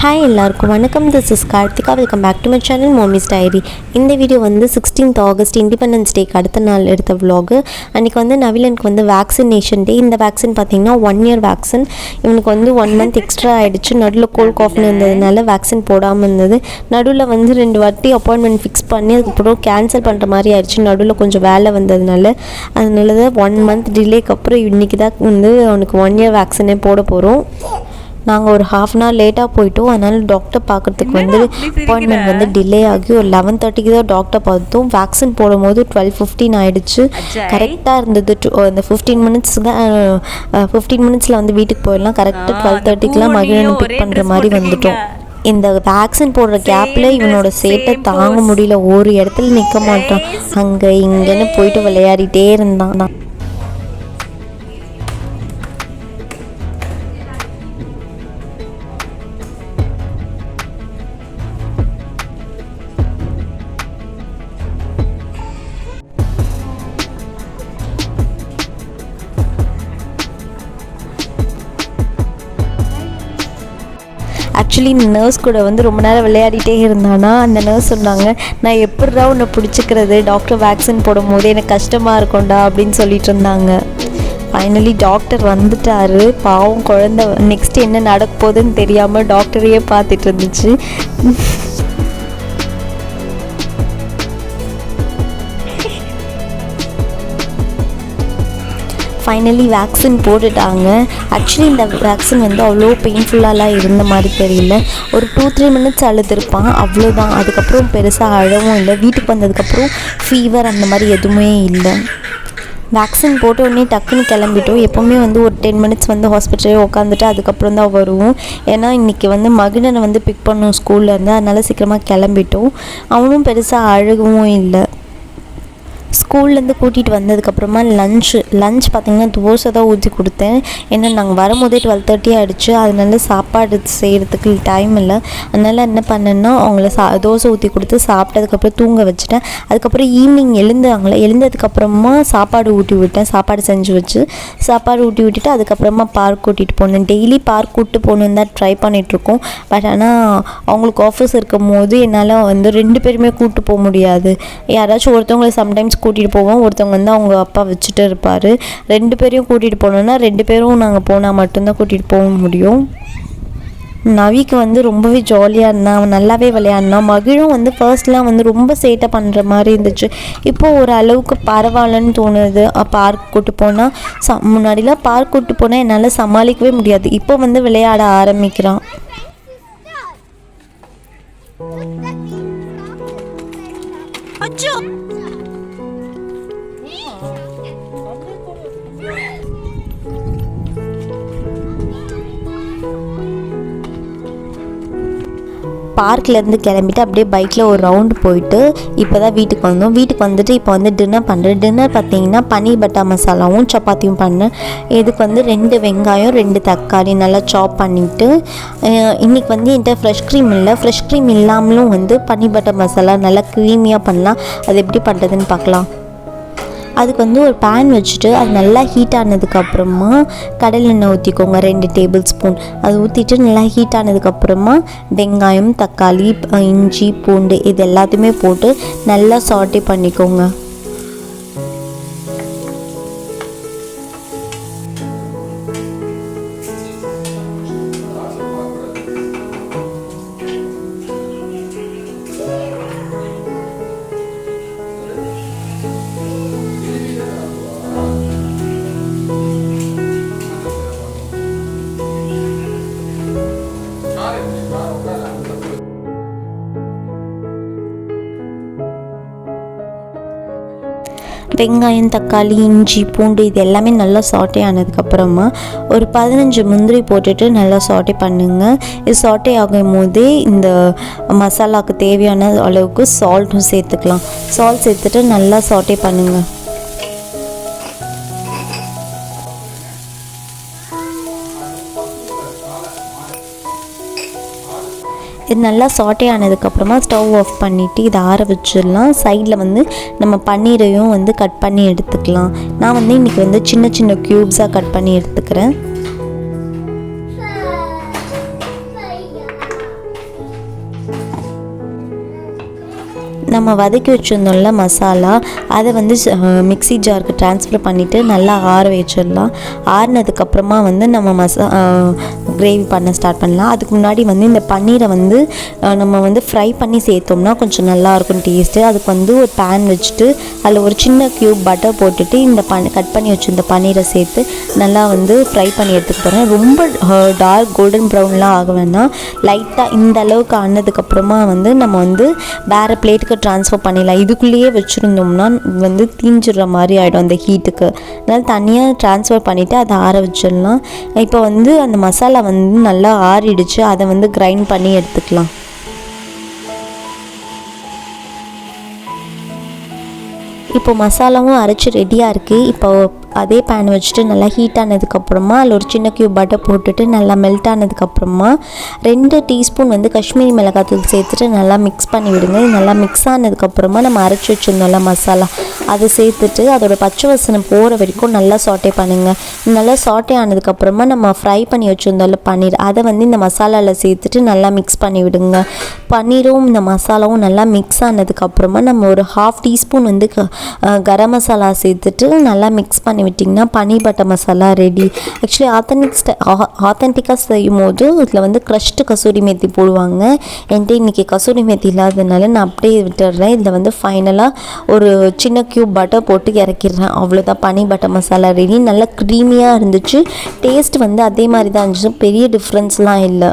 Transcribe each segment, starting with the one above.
Hi எல்லாருக்கும் வணக்கம். This is Karthika. Welcome back to my channel Mommy's Diary. இந்த video வந்து 16th ஆகஸ்ட் இண்டிபெண்டன்ஸ் டேக்கு அடுத்த நாள் எடுத்த விலாகு. அன்றைக்கி வந்து நவிலனுக்கு வந்து வேக்சினேஷன் டே. இந்த வேக்சின் பார்த்திங்கன்னா 1 year வேக்சின். இவனுக்கு வந்து 1 month எக்ஸ்ட்ரா ஆகிடுச்சு. நடுவில் கோல்ட் காஃப்னு இருந்ததுனால வேக்சின் போடாமல் இருந்தது. நடுவில் வந்து 2 வாட்டி அப்பாயின்மெண்ட் ஃபிக்ஸ் பண்ணி அதுக்கப்புறம் கேன்சல் பண்ணுற மாதிரி ஆயிடுச்சு. நடுவில் கொஞ்சம் வேலை வந்ததுனால தான் 1 month டிலேக்கு அப்புறம் இன்றைக்கி தான் வந்து அவனுக்கு 1 year வேக்சினே போட போகிறோம். நாங்கள் ஒரு 1/2 hour லேட்டாக போயிட்டோம். அதனால் டாக்டர் பார்க்குறதுக்கு வந்து அப்பாயின்மெண்ட் வந்து டிலே ஆகி ஒரு 11:30க்கு தான் டாக்டர் பார்த்தோம். வேக்சின் போடும்போது 12:15 ஆகிடுச்சு. கரெக்டாக இருந்தது. அந்த 15 minutes வந்து வீட்டுக்கு போயிடலாம். கரெக்டாக 12:30க்குலாம் மகிழனை பிக் பண்ணுற மாதிரி வந்துட்டோம். இந்த வேக்சின் போடுற கேப்பில் இவனோட சேட்டை தாங்க முடியல. ஒரு இடத்துல நிற்க மாட்டான். அங்கே இங்கேன்னு போயிட்டு விளையாடிட்டே இருந்தான். ஆக்சுவலி நர்ஸ் கூட வந்து ரொம்ப நேரம் விளையாடிட்டே இருந்தானா. அந்த நர்ஸ் சொன்னாங்க, நான் எப்படிடா உன்னை பிடிச்சிக்கிறது, டாக்டர் வேக்சின் போடும் போது எனக்கு கஷ்டமாக இருக்கும்டா அப்படின்னு சொல்லிட்டு இருந்தாங்க. ஃபைனலி டாக்டர் வந்துட்டார். பாவம் குழந்தை நெக்ஸ்ட் என்ன நடக்க போகுதுன்னு தெரியாமல் டாக்டரையே பார்த்துட்டு இருந்துச்சு. ஃபைனலி வேக்சின் போட்டுட்டாங்க. ஆக்சுவலி இந்த வேக்சின் வந்து அவ்வளோ பெயின்ஃபுல்லாலாம் இருந்த மாதிரி தெரியல. ஒரு 2-3 minutes அழுதுருப்பான், அவ்வளோதான். அதுக்கப்புறம் பெருசாக அழவும் இல்லை. வீட்டுக்கு வந்ததுக்கப்புறம் ஃபீவர் அந்த மாதிரி எதுவுமே இல்லை. வேக்சின் போட்ட உடனே டக்குன்னு கிளம்பிட்டோம். எப்போவுமே வந்து ஒரு 10 minutes வந்து ஹாஸ்பிட்டலே உட்காந்துட்டு அதுக்கப்புறம் தான் வருவோம். ஏன்னா இன்றைக்கி வந்து மகிழனை வந்து பிக் பண்ணோம் ஸ்கூலில் இருந்து. அதனால் சீக்கிரமாக கிளம்பிட்டோம். அவனும் பெருசாக அழுகவும் இல்லை. ஸ்கூல்லேருந்து கூட்டிகிட்டு வந்ததுக்கப்புறமா லஞ்ச் பார்த்திங்கன்னா தோசை தான் ஊற்றி கொடுத்தேன். ஏன்னா நாங்கள் வரும்போதே 12:30 ஆகிடுச்சு. அதனால சாப்பாடு செய்கிறதுக்கு டைம் இல்லை. அதனால் என்ன பண்ணேன்னா அவங்கள தோசை ஊற்றி கொடுத்து சாப்பிட்டதுக்கப்புறம் தூங்க வச்சுட்டேன். அதுக்கப்புறம் ஈவினிங் எழுந்ததுக்கப்புறமா சாப்பாடு ஊட்டி விட்டேன். சாப்பாடு செஞ்சு வச்சு சாப்பாடு ஊட்டி விட்டுட்டு அதுக்கப்புறமா பார்க் கூட்டிகிட்டு போனேன். டெய்லி பார்க் கூப்பிட்டு போகணுன்னு தான் ட்ரை பண்ணிகிட்ருக்கோம். பட் ஆனால் அவங்களுக்கு ஆஃபீஸ் இருக்கும் போது என்னால் வந்து 2 பேருமே கூப்பிட்டு போக முடியாது. யாராச்சும் ஒருத்தவங்களை சம்டைம்ஸ் கூட்டிகிட்டு போவோம், ஒருத்தவங்க வந்து அவங்க அப்பா வச்சுட்டு இருப்பார். 2 பேரையும் கூட்டிகிட்டு போனோன்னா 2 பேரும் நாங்கள் போனால் மட்டும்தான் கூட்டிகிட்டு போக முடியும். நவிக்கு வந்து ரொம்பவே ஜாலியாக இருந்தான். அவன் நல்லாவே விளையாடினான். மகிழும் வந்து ஃபர்ஸ்ட்லாம் வந்து ரொம்ப சேட்டை பண்ணுற மாதிரி இருந்துச்சு. இப்போது ஒரு அளவுக்கு பரவாயில்லன்னு தோணுது. பார்க் கூட்டு போனால் முன்னாடிலாம் பார்க் கூட்டு போனால் என்னால் சமாளிக்கவே முடியாது. இப்போ வந்து விளையாட ஆரம்பிக்கிறான். பார்க்லேருந்து கிளம்பிட்டு அப்படியே பைக்கில் ஒரு ரவுண்டு போயிட்டு இப்போ தான் வீட்டுக்கு வந்தோம். வீட்டுக்கு வந்துட்டு இப்போ வந்து டின்னர் பண்ணுறேன். டின்னர் பார்த்தீங்கன்னா பன்னீர் பட்டர் மசாலாவும் சப்பாத்தியும் பண்ணேன். இதுக்கு வந்து 2 வெங்காயம் 2 தக்காளி நல்லா சாப் பண்ணிவிட்டு, இன்றைக்கி வந்து என்கிட்ட ஃப்ரெஷ் க்ரீம் இல்லை. ஃப்ரெஷ் க்ரீம் இல்லாமலும் வந்து பன்னீர் பட்டர் மசாலா நல்லா க்ரீமியாக பண்ணலாம். அது எப்படி பண்ணுறதுன்னு பார்க்கலாம். அதுக்கு வந்து ஒரு பேன் வச்சுட்டு அது நல்லா ஹீட் ஆனதுக்கப்புறமா கடலெண்ணெய் ஊற்றிக்கோங்க 2 tablespoon. அது ஊற்றிட்டு நல்லா ஹீட் ஆனதுக்கப்புறமா வெங்காயம் தக்காளி இஞ்சி பூண்டு இது எல்லாத்தையுமே போட்டு நல்லா சாட்டே பண்ணிக்கோங்க. வெங்காயம் தக்காளி இஞ்சி பூண்டு இது எல்லாமே நல்லா சாட்டே ஆனதுக்கப்புறமா ஒரு 15 முந்திரி போட்டுட்டு நல்லா சாட்டே பண்ணுங்கள். இது சாட்டே ஆகும் போதே இந்த மசாலாவுக்கு தேவையான அளவுக்கு சால்ட்டும் சேர்த்துக்கலாம். சால்ட் சேர்த்துட்டு நல்லா சாட்டே பண்ணுங்கள். இது நல்லா சாட்டே ஆனதுக்கப்புறமா ஸ்டவ் ஆஃப் பண்ணிவிட்டு இதை ஆற வச்சிடலாம். சைடில் வந்து நம்ம பன்னீரையும் வந்து கட் பண்ணி எடுத்துக்கலாம். நான் வந்து இன்றைக்கி வந்து சின்ன சின்ன க்யூப்ஸாக கட் பண்ணி எடுத்துக்கிறேன். நம்ம வதக்கி வச்சுருந்தோம்ல மசாலா, அதை வந்து மிக்ஸி ஜாருக்கு ட்ரான்ஸ்ஃபர் பண்ணிவிட்டு நல்லா ஆற வச்சிடலாம். ஆறினதுக்கப்புறமா வந்து நம்ம கிரேவி பண்ண ஸ்டார்ட் பண்ணலாம். அதுக்கு முன்னாடி வந்து இந்த பன்னீரை வந்து நம்ம வந்து ஃப்ரை பண்ணி சேர்த்தோம்னா கொஞ்சம் நல்லாயிருக்கும் டேஸ்ட்டு. அதுக்கு வந்து ஒரு பேன் வச்சுட்டு அதில் ஒரு சின்ன க்யூப் பட்டர் போட்டுட்டு இந்த கட் பண்ணி வச்சுருந்த பன்னீரை சேர்த்து நல்லா வந்து ஃப்ரை பண்ணி எடுத்துக்க போகிறேன். ரொம்ப டார்க் கோல்டன் ப்ரௌன்லாம் ஆக வேணாம், லைட்டாக இந்த அளவுக்கு ஆனதுக்கப்புறமா வந்து நம்ம வந்து வேறு பிளேட்டுக்கு ட்ரான்ஸ்ஃபர் பண்ணிடலாம். இதுக்குள்ளேயே வச்சுருந்தோம்னா வந்து தீஞ்சிடுற மாதிரி ஆகிடும் அந்த ஹீட்டுக்கு. அதனால் தனியாக ட்ரான்ஸ்ஃபர் பண்ணிவிட்டு அதை ஆற வச்சிடலாம். இப்போ வந்து அந்த மசாலா வந்து நல்லா ஆறிடுச்சு, அதை வந்து கிரைண்ட் பண்ணி எடுத்துக்கலாம். இப்போ மசாலாவும் அரைச்சி ரெடியாக இருக்குது. இப்போ அதே பேன் வச்சுட்டு நல்லா ஹீட் ஆனதுக்கப்புறமா அதில் ஒரு சின்ன க்யூப் பட்டர் போட்டுட்டு நல்லா மெல்ட் ஆனதுக்கப்புறமா 2 டீஸ்பூன் வந்து காஷ்மீரி மிளகாத்தூள் சேர்த்துட்டு நல்லா மிக்ஸ் பண்ணி விடுங்க. நல்லா மிக்ஸ் ஆனதுக்கப்புறமா நம்ம அரைச்சி வச்சுருந்தோம்ல மசாலா, அதை சேர்த்துட்டு அதோட பச்சை வாசனை போகிற வரைக்கும் நல்லா சாட்டே பண்ணுங்கள். நல்லா சாட்டே ஆனதுக்கப்புறமா நம்ம ஃப்ரை பண்ணி வச்சுருந்தோம்ல பன்னீர், அதை வந்து இந்த மசாலாவில் சேர்த்துட்டு நல்லா மிக்ஸ் பண்ணி விடுங்க. பன்னீரும் இந்த மசாலாவும் நல்லா மிக்ஸ் ஆனதுக்கப்புறமா நம்ம ஒரு 1/2 டீஸ்பூன் வந்து கரம் மசாலா சேர்த்துட்டு நல்லா மிக்ஸ் பண்ணி விட்டிங்கன்னா பன்னீர் பட்டர் மசாலா ரெடி. ஆக்சுவலி ஆத்தென்டிக்காக செய்யும் போது இதில் வந்து க்ரஷ்டு கசூரி மேத்தி போடுவாங்க. என்கிட்ட இன்றைக்கி கசூரி மேத்தி இல்லாததுனால நான் அப்படியே விட்டுடுறேன். இதில் வந்து ஃபைனலாக ஒரு சின்ன க்யூப் பட்டர் போட்டு இறக்கிடுறேன். அவ்வளோதான், பன்னீர் பட்டர் மசாலா ரெடி. நல்லா க்ரீமியாக இருந்துச்சு. டேஸ்ட் வந்து அதே மாதிரி தான் இருந்துச்சு, பெரிய டிஃப்ரென்ஸ்லாம் இல்லை.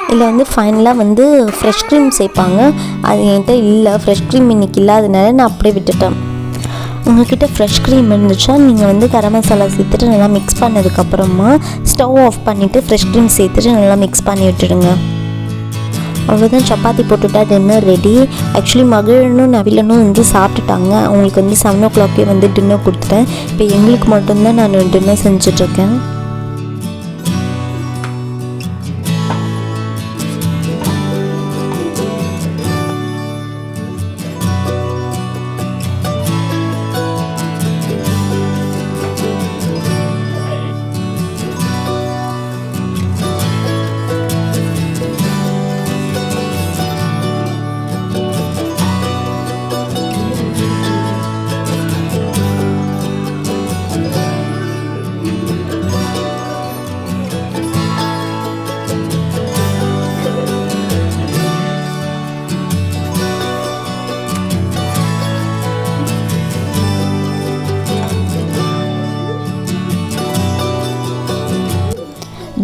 இதில் வந்து ஃபைனலாக வந்து ஃப்ரெஷ் க்ரீம் சேர்ப்பாங்க, அது என்கிட்ட இல்லை. ஃப்ரெஷ் க்ரீம் இன்றைக்கி இல்லாததுனால நான் அப்படியே விட்டுட்டேன். உங்கள்கிட்ட ஃப்ரெஷ் க்ரீம் இருந்துச்சா நீங்கள் வந்து கரம் மசாலா சேர்த்துட்டு நல்லா மிக்ஸ் பண்ணதுக்கப்புறமா ஸ்டவ் ஆஃப் பண்ணிவிட்டு ஃப்ரெஷ் க்ரீம் சேர்த்துட்டு நல்லா மிக்ஸ் பண்ணி விட்டுடுங்க. அவ்வளோதான், சப்பாத்தி போட்டுட்டா டின்னர் ரெடி. ஆக்சுவலி மகிழனும் நவிலனும் வந்து சாப்பிட்டுட்டாங்க. அவங்களுக்கு வந்து 7 o'clock வந்து டின்னர் கொடுத்துட்டேன். இப்போ எங்களுக்கு மட்டும்தான் நான் டின்னர் செஞ்சிட்ருக்கேன்.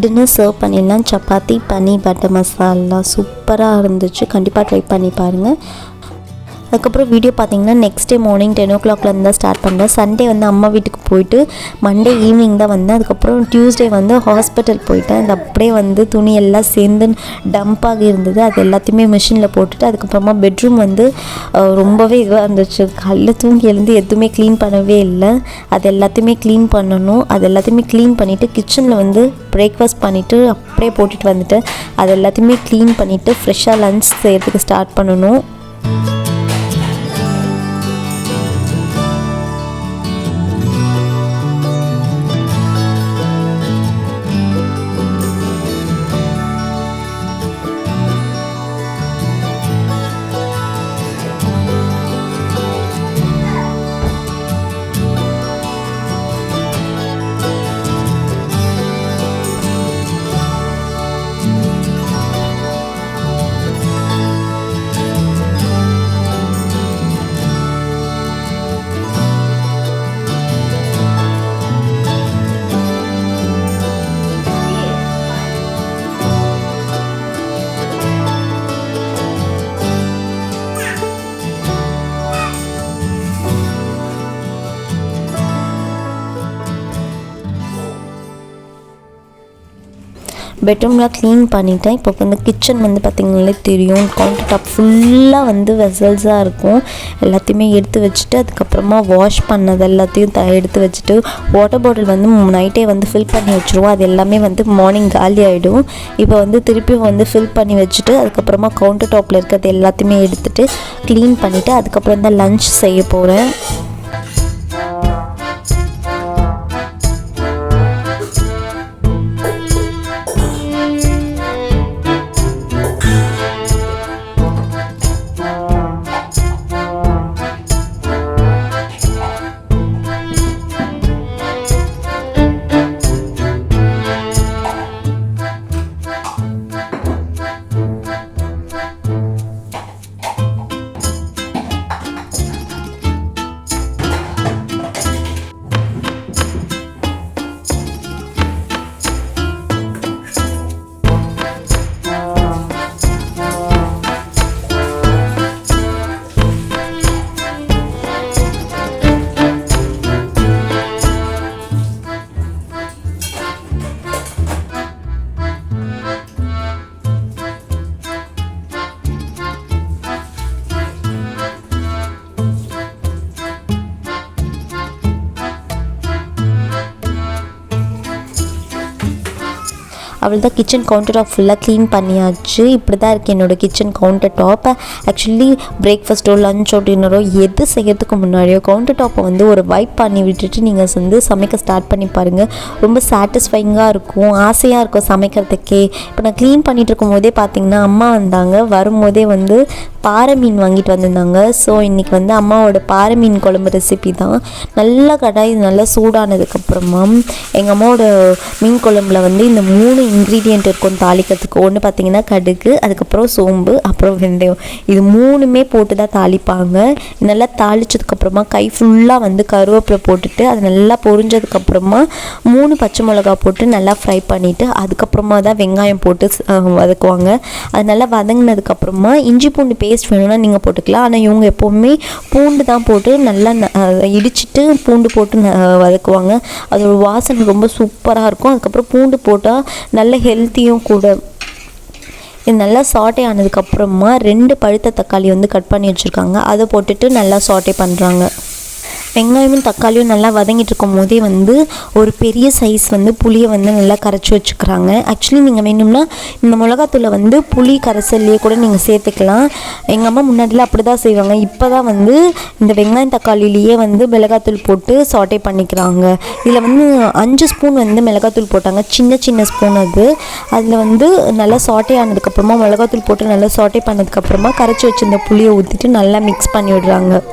டின்னர் சர்வ் பண்ணிடலாம். சப்பாத்தி பன்னீர் பட்டர் மசாலா சூப்பராக இருந்துச்சு. கண்டிப்பாக ட்ரை பண்ணி பாருங்கள். அதுக்கப்புறம் வீடியோ பார்த்தீங்கன்னா நெக்ஸ்ட் டே மார்னிங் 10 o'clockலேருந்து தான் ஸ்டார்ட் பண்ணுறேன். சண்டே வந்து அம்மா வீட்டுக்கு போயிட்டு மண்டே ஈவினிங் தான் வந்தேன். அதுக்கப்புறம் டியூஸ்டே வந்து ஹாஸ்பிட்டல் போயிட்டேன். அது அப்படியே வந்து துணி எல்லாம் சேர்ந்து டம்பாகி இருந்தது, அது எல்லாத்தையுமே மிஷினில் போட்டுட்டு அதுக்கப்புறமா பெட்ரூம் வந்து ரொம்பவே இதுவாக இருந்துச்சு. காலையில் தூங்கி எழுந்து எதுவுமே க்ளீன் பண்ணவே இல்லை. அது எல்லாத்தையுமே க்ளீன் பண்ணணும். அது எல்லாத்தையுமே க்ளீன் பண்ணிவிட்டு கிச்சனில் வந்து பிரேக்ஃபாஸ்ட் பண்ணிவிட்டு அப்படியே போட்டுட்டு வந்துட்டேன். அது எல்லாத்தையுமே க்ளீன் பண்ணிவிட்டு ஃப்ரெஷ்ஷாக லன்ச் செய்கிறதுக்கு ஸ்டார்ட் பண்ணணும். பெட்ரூம்லாம் க்ளீன் பண்ணிட்டேன். இப்போ வந்து கிச்சன் வந்து பார்த்திங்களே தெரியும், கவுண்டர் டாப் ஃபுல்லாக வந்து வெசல்ஸாக இருக்கும். எல்லாத்தையுமே எடுத்து வச்சுட்டு அதுக்கப்புறமா வாஷ் பண்ணது எல்லாத்தையும் எடுத்து வச்சுட்டு வாட்டர் பாட்டில் வந்து நைட்டே வந்து ஃபில் பண்ணி வச்சுருவோம். அது எல்லாமே வந்து மார்னிங் காலி ஆகிடும். இப்போ வந்து திருப்பியும் வந்து ஃபில் பண்ணி வச்சுட்டு அதுக்கப்புறமா கவுண்டர் டாப்பில் இருக்கிறது எல்லாத்தையுமே எடுத்துகிட்டு க்ளீன் பண்ணிவிட்டு அதுக்கப்புறம் தான் லன்ச் செய்ய போகிறேன். அவள் தான் கிச்சன் கவுண்டர் டாப் ஃபுல்லாக க்ளீன் பண்ணியாச்சு. இப்படி தான் இருக்குது என்னோடய கிச்சன் கவுண்டர் டாப்பை. ஆக்சுவலி பிரேக்ஃபாஸ்ட்டோ லஞ்சோ டின்னரோ எது செய்கிறதுக்கு முன்னாடியோ கவுண்டர் டாப்பை வந்து ஒரு வைப் பண்ணி விட்டுட்டு நீங்கள் வந்து சமைக்க ஸ்டார்ட் பண்ணி பாருங்கள். ரொம்ப சாட்டிஸ்ஃபைங்காக இருக்கும், ஆசையாக இருக்கும் சமைக்கிறதுக்கே. இப்போ நான் க்ளீன் பண்ணிகிட்டு இருக்கும் போதே பார்த்திங்கன்னா அம்மா வந்தாங்க. வரும்போதே வந்து பாறை மீன் வாங்கிட்டு வந்திருந்தாங்க. ஸோ இன்றைக்கி வந்து அம்மாவோட பாறை மீன் குழம்பு ரெசிபி தான். நல்லா கடாய் நல்லா சூடானதுக்கப்புறமா எங்கள் அம்மாவோட மீன் குழம்புல வந்து இந்த 3 இன்க்ரீடியண்ட் இருக்கும் தாளிக்கிறதுக்கு. ஒன்று பார்த்திங்கன்னா கடுகு, அதுக்கப்புறம் சோம்பு, அப்புறம் வெந்தயம். இது 3மே போட்டு தான் தாளிப்பாங்க. நல்லா தாளித்ததுக்கப்புறமா கை ஃபுல்லாக வந்து கருவேப்பிலை போட்டுட்டு அது நல்லா பொரிஞ்சதுக்கப்புறமா 3 பச்சை மிளகா போட்டு நல்லா ஃப்ரை பண்ணிவிட்டு அதுக்கப்புறமா தான் வெங்காயம் போட்டு வதக்குவாங்க. அது நல்லா வதங்கினதுக்கப்புறமா இஞ்சி பூண்டு பேஸ்ட் வேணும்னா நீங்கள் போட்டுக்கலாம். ஆனால் இவங்க எப்போவுமே பூண்டு தான் போட்டு நல்லா இடிச்சிட்டு பூண்டு போட்டு வதக்குவாங்க. அதோட வாசனை ரொம்ப சூப்பராக இருக்கும். அதுக்கப்புறம் பூண்டு போட்டால் நல்ல ஹெல்த்தியும் கூட. இது நல்லா சாட்டே ஆனதுக்கப்புறமா 2 பழுத்த தக்காளி வந்து கட் பண்ணி வச்சுருக்காங்க. அதை போட்டுட்டு நல்லா சாட்டே பண்ணுறாங்க. வெங்காயமும் தக்காளியும் நல்லா வதங்கிட்டு இருக்கும் போதே வந்து ஒரு பெரிய சைஸ் வந்து புளியை வந்து நல்லா கரைச்சி வச்சுக்கிறாங்க. ஆக்சுவலி நீங்கள் வேணும்னா இந்த மிளகாத்தூளை வந்து புளி கரைசல்லையே கூட நீங்கள் சேர்த்துக்கலாம். எங்கள் அம்மா முன்னாடிலாம் அப்படி தான் செய்வாங்க. இப்போ தான் வந்து இந்த வெங்காயம் தக்காளிலேயே வந்து மிளகாத்தூள் போட்டு சாட்டே பண்ணிக்கிறாங்க. இதில் வந்து 5 ஸ்பூன் வந்து மிளகாத்தூள் போட்டாங்க, சின்ன சின்ன ஸ்பூன் அது. அதில் வந்து நல்லா சாட்டே ஆனதுக்கப்புறமா மிளகாத்தூள் போட்டு நல்லா சாட்டே பண்ணதுக்கப்புறமா கரைச்சி வச்சுருந்த புளியை ஊற்றிட்டு நல்லா மிக்ஸ் பண்ணி விடுறாங்க.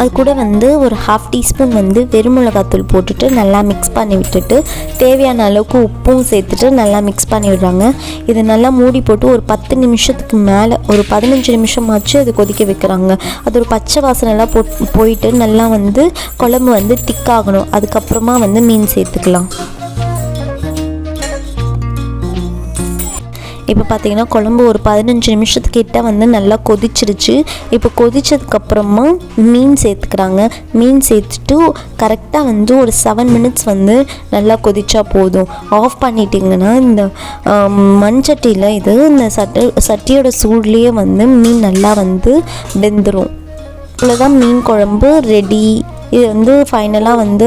அது கூட வந்து ஒரு 1/2 டீஸ்பூன் வந்து வெறும் மிளகாத்தூள் போட்டுட்டு நல்லா மிக்ஸ் பண்ணி விட்டுட்டு தேவையான அளவுக்கு உப்பும் சேர்த்துட்டு நல்லா மிக்ஸ் பண்ணி விடுறாங்க. இதை நல்லா மூடி போட்டு ஒரு 10 நிமிஷத்துக்கு மேலே ஒரு 15 நிமிஷமாச்சு அது கொதிக்க வைக்கிறாங்க. அது ஒரு பச்சை வாசனைலாம் போயிட்டு நல்லா வந்து குழம்பு வந்து திக்காகணும். அதுக்கப்புறமா வந்து மீன் சேர்த்துக்கலாம். இப்போ பார்த்திங்கன்னா குழம்பு ஒரு 15 நிமிஷத்துக்கிட்ட வந்து நல்லா கொதிச்சிருச்சு. இப்போ கொதிச்சதுக்கப்புறமா மீன் சேர்த்துக்கிறாங்க. மீன் சேர்த்துட்டு கரெக்டாக வந்து ஒரு 7 மினிட்ஸ் வந்து நல்லா கொதிச்சா போதும். ஆஃப் பண்ணிட்டிங்கன்னா இந்த மண்சட்டியில் இந்த சட்டியோட சூட்லேயே வந்து மீன் நல்லா வந்து வெந்துடும். இவ்வளோதான் மீன் குழம்பு ரெடி. இது வந்து ஃபைனலாக வந்து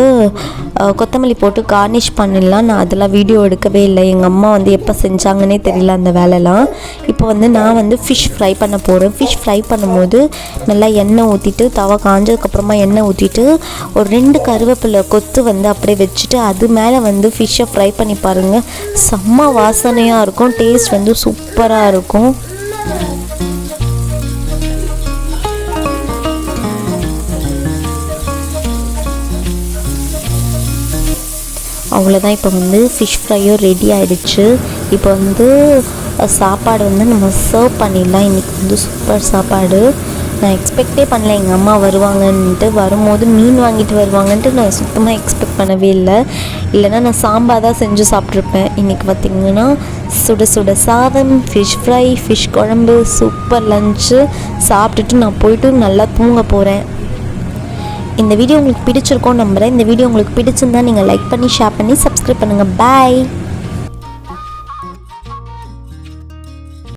கொத்தமல்லி போட்டு கார்னிஷ் பண்ணிடலாம். நான் அதெல்லாம் வீடியோ எடுக்கவே இல்லை. எங்கள் அம்மா வந்து எப்போ செஞ்சாங்கன்னே தெரியல அந்த வேலைலாம். இப்போ வந்து நான் வந்து ஃபிஷ் ஃப்ரை பண்ண போகிறேன். ஃபிஷ் ஃப்ரை பண்ணும்போது நல்லா எண்ணெய் ஊற்றிட்டு தவா காஞ்சதுக்கப்புறமா எண்ணெய் ஊற்றிட்டு ஒரு 2 கருவேப்பிலை கொத்து வந்து அப்படியே வச்சுட்டு அது மேலே வந்து ஃபிஷ்ஷை ஃப்ரை பண்ணி பாருங்கள். செம்ம வாசனையாக இருக்கும். டேஸ்ட் வந்து சூப்பராக இருக்கும். அவ்வளோதான். இப்போ வந்து ஃபிஷ் ஃப்ரையும் ரெடி ஆகிடுச்சு. இப்போ வந்து சாப்பாடு வந்து நம்ம சர்வ் பண்ணிடலாம். இன்றைக்கி வந்து சூப்பர் சாப்பாடு. நான் எக்ஸ்பெக்டே பண்ணல எங்கள் அம்மா வருவாங்கன்ட்டு. வரும்போது மீன் வாங்கிட்டு வருவாங்கன்ட்டு நான் சுத்தமாக எக்ஸ்பெக்ட் பண்ணவே இல்லை. இல்லைனா நான் சாம்பார் தான் செஞ்சு சாப்பிட்ருப்பேன். இன்றைக்கி பார்த்திங்கன்னா சுட சுட சாதம், ஃபிஷ் ஃப்ரை, ஃபிஷ் குழம்பு, சூப்பர் லஞ்சு சாப்பிட்டுட்டு நான் போய்ட்டு நல்லா தூங்க போகிறேன். இந்த வீடியோ உங்களுக்கு பிடிச்சிருக்கோன்னு நம்புகிறேன். இந்த வீடியோ உங்களுக்கு பிடிச்சிருந்தா நீங்கள் லைக் பண்ணி ஷேர் பண்ணி சப்ஸ்கிரைப் பண்ணுங்கள். பாய்.